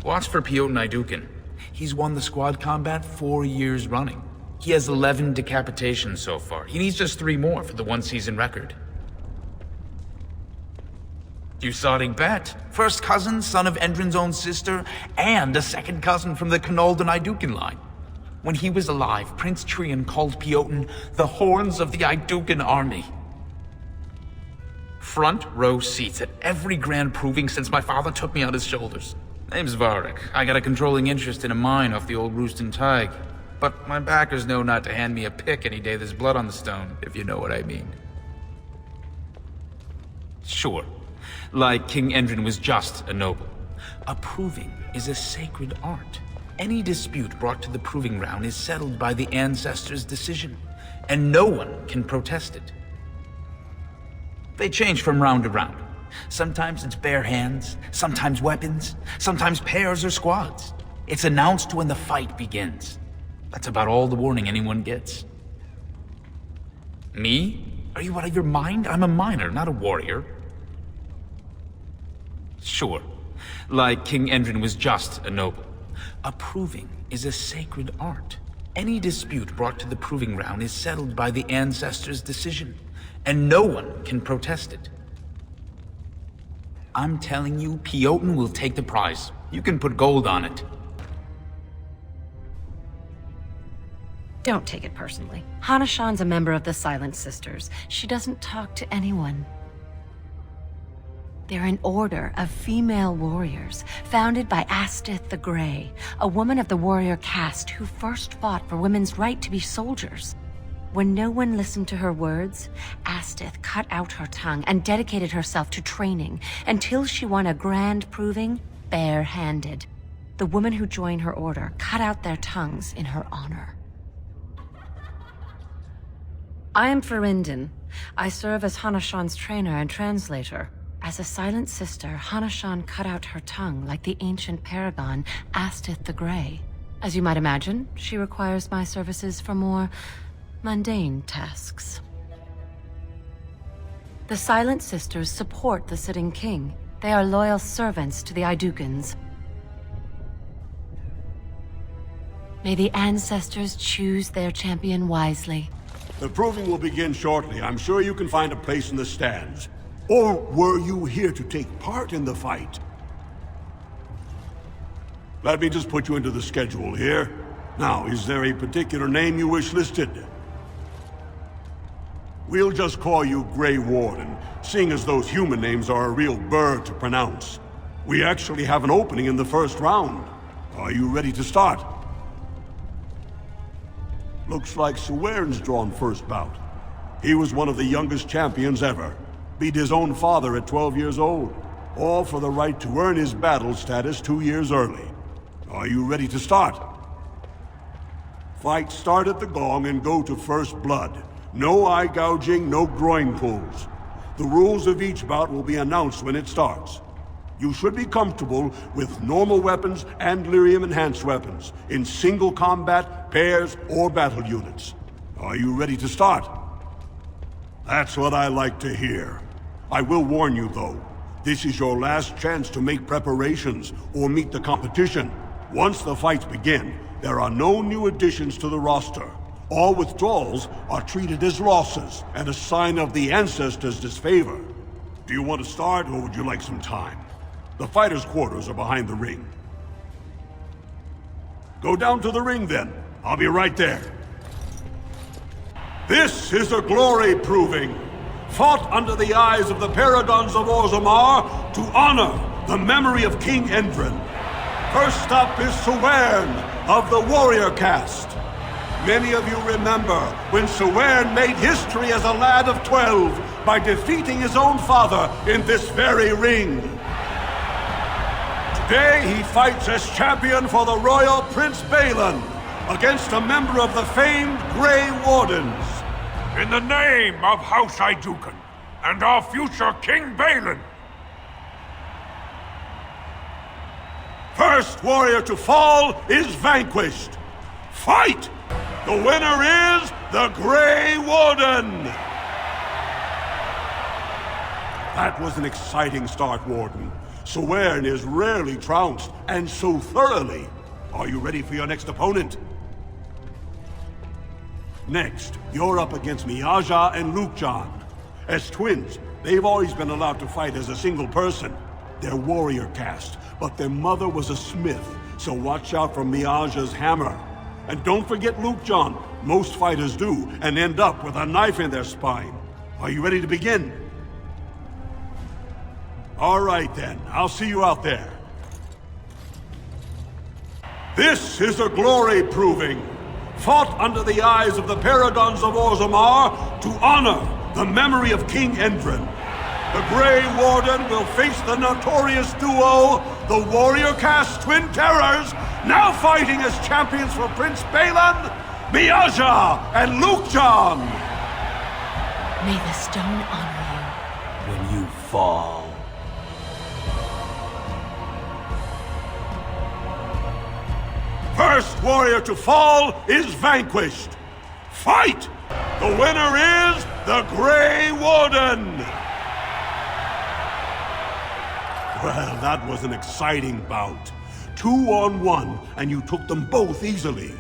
Watch for Piotr Idukin. He's won the squad combat 4 years running. He has 11 decapitations so far. He needs just 3 more for the one-season record. Usadig Bet, first cousin, son of Endrin's own sister, and a second cousin from the Canoldan Idukin line. When he was alive, Prince Trion called Piotr the Horns of the Idukin army. Front row seats at every grand proving since my father took me on his shoulders. Name's Varric. I got a controlling interest in a mine off the old Roostin Tig. But my backers know not to hand me a pick any day there's blood on the stone, if you know what I mean. Sure. Like King Endrin was just a noble. A proving is a sacred art. Any dispute brought to the proving ground is settled by the ancestors' decision, and no one can protest it. They change from round to round. Sometimes it's bare hands, sometimes weapons, sometimes pairs or squads. It's announced when the fight begins. That's about all the warning anyone gets. Me? Are you out of your mind? I'm a miner, not a warrior. Sure. Like King Endrin was just a noble. A proving is a sacred art. Any dispute brought to the proving ground is settled by the ancestors' decision, and no one can protest it. I'm telling you, Piotr will take the prize. You can put gold on it. Don't take it personally. Hanashan's a member of the Silent Sisters. She doesn't talk to anyone. They're an order of female warriors, founded by Astith the Grey, a woman of the warrior caste who first fought for women's right to be soldiers. When no one listened to her words, Astith cut out her tongue and dedicated herself to training until she won a grand proving bare-handed. The women who joined her order cut out their tongues in her honor. I am Ferindin. I serve as Hanashan's trainer and translator. As a Silent Sister, Hanashan cut out her tongue like the ancient paragon Astith the Grey. As you might imagine, she requires my services for more mundane tasks. The Silent Sisters support the sitting king. They are loyal servants to the Idukins. May the ancestors choose their champion wisely. The proving will begin shortly. I'm sure you can find a place in the stands. Or were you here to take part in the fight? Let me just put you into the schedule here. Now, is there a particular name you wish listed? We'll just call you Grey Warden, seeing as those human names are a real burr to pronounce. We actually have an opening in the first round. Are you ready to start? Looks like Suwern's drawn first bout. He was one of the youngest champions ever. Beat his own father at 12 years old. All for the right to earn his battle status 2 years early. Are you ready to start? Fight start at the gong and go to first blood. No eye gouging, no groin pulls. The rules of each bout will be announced when it starts. You should be comfortable with normal weapons and lyrium-enhanced weapons, in single combat, pairs, or battle units. Are you ready to start? That's what I like to hear. I will warn you, though. This is your last chance to make preparations or meet the competition. Once the fights begin, there are no new additions to the roster. All withdrawals are treated as losses and a sign of the ancestors' disfavor. Do you want to start, or would you like some time? The fighters' quarters are behind the ring. Go down to the ring, then. I'll be right there. This is a glory proving, fought under the eyes of the Paragons of Orzammar to honor the memory of King Endrin. First up is Suwern of the warrior caste. Many of you remember when Suwern made history as a lad of 12 by defeating his own father in this very ring. Today he fights as champion for the Royal Prince Balin against a member of the famed Grey Wardens. In the name of House Idukin and our future King Balin. First warrior to fall is vanquished. Fight! The winner is the Grey Warden! That was an exciting start, Warden. Swearn is rarely trounced, and so thoroughly. Are you ready for your next opponent? Next, you're up against Miaja and Lukjan. As twins, they've always been allowed to fight as a single person. They're warrior caste, but their mother was a smith, so watch out for Miaja's hammer. And don't forget Lukjan. Most fighters do, and end up with a knife in their spine. Are you ready to begin? All right then, I'll see you out there. This is a glory proving, fought under the eyes of the Paragons of Orzammar to honor the memory of King Endrin. The Grey Warden will face the notorious duo, the Warrior Caste Twin Terrors, now fighting as champions for Prince Balin, Miaja and Lukjan! May the stone honor you. When you fall. First warrior to fall is vanquished. Fight! The winner is the Grey Warden! Well, that was an exciting bout. 2-on-1, and you took them both easily.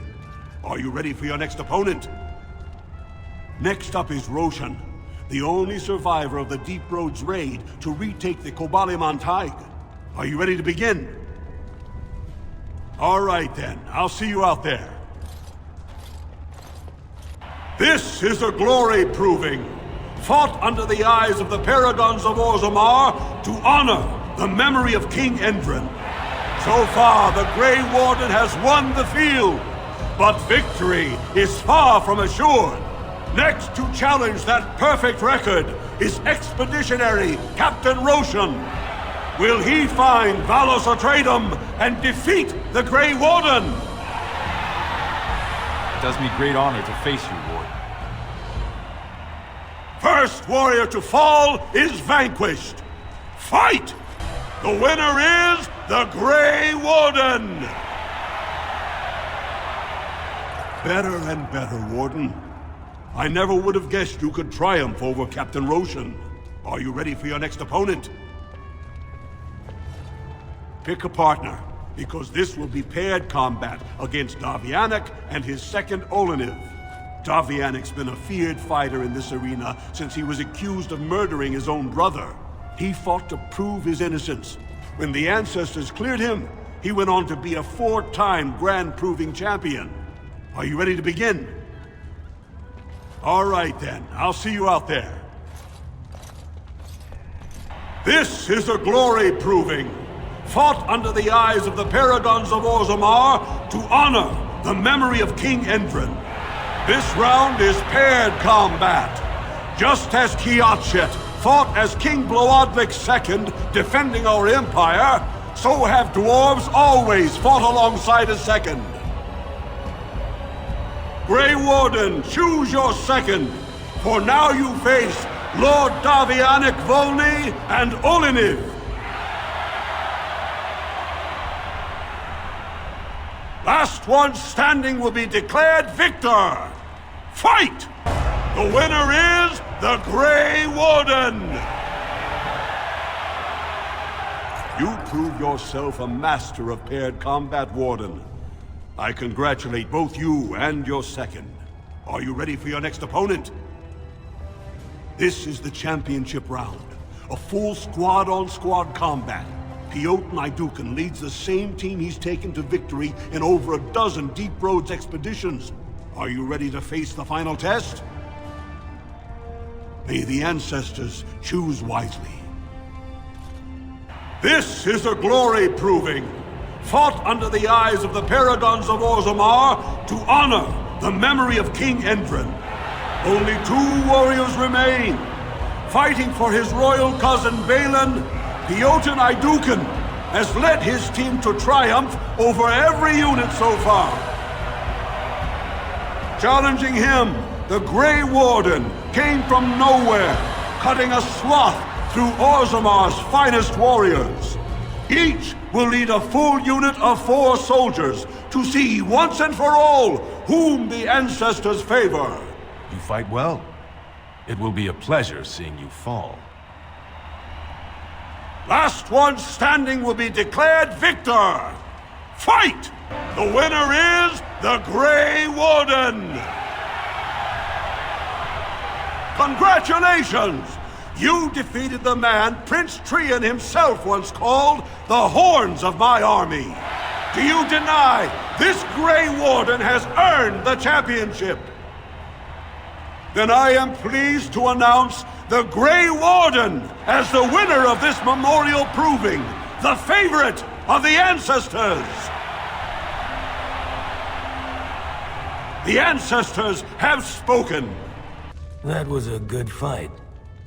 Are you ready for your next opponent? Next up is Roshan, the only survivor of the Deep Roads raid to retake the Kobaliman Taig. Are you ready to begin? All right then, I'll see you out there. This is a glory proving, fought under the eyes of the Paragons of Orzammar to honor the memory of King Endrin. So far, the Grey Warden has won the field, but victory is far from assured. Next to challenge that perfect record is Expeditionary Captain Roshan. Will he find Valos Atreides and defeat the Grey Warden? It does me great honor to face you, Warden. First warrior to fall is vanquished. Fight! The winner is the Grey Warden! Better and better, Warden. I never would have guessed you could triumph over Captain Roshan. Are you ready for your next opponent? Pick a partner, because this will be paired combat against Davianic and his second Oleniv. Davianic's been a feared fighter in this arena since he was accused of murdering his own brother. He fought to prove his innocence. When the ancestors cleared him, he went on to be a 4-time Grand Proving Champion. Are you ready to begin? All right then, I'll see you out there. This is a glory proving, fought under the eyes of the Paragons of Orzammar to honor the memory of King Endrin. This round is paired combat. Just as Kiatchet fought as King Bloadlik II, defending our empire, so have dwarves always fought alongside a second. Grey Warden, choose your second, for now you face Lord Davianic Volney and Oleniv. Last one standing will be declared victor. Fight! The winner is the Grey Warden! You prove yourself a master of paired combat, Warden. I congratulate both you and your second. Are you ready for your next opponent? This is the championship round. A full squad-on-squad combat. Piotr Naidukan leads the same team he's taken to victory in over a dozen Deep Roads expeditions. Are you ready to face the final test? May the ancestors choose wisely. This is a glory proving, fought under the eyes of the Paragons of Orzammar to honor the memory of King Endrin. Only 2 warriors remain. Fighting for his royal cousin Balin, Piotr Naidukan has led his team to triumph over every unit so far. Challenging him, the Grey Warden came from nowhere, cutting a swath through Orzammar's finest warriors. Each will lead a full unit of 4 soldiers to see once and for all whom the ancestors favor. You fight well. It will be a pleasure seeing you fall. Last one standing will be declared victor. Fight! The winner is the Grey Warden! Congratulations! You defeated the man Prince Trian himself once called the Horns of my army. Do you deny this Grey Warden has earned the championship? Then I am pleased to announce the Grey Warden as the winner of this memorial proving, the favorite of the Ancestors. The Ancestors have spoken. That was a good fight.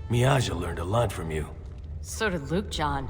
Miaja learned a lot from you. So did Luke, John.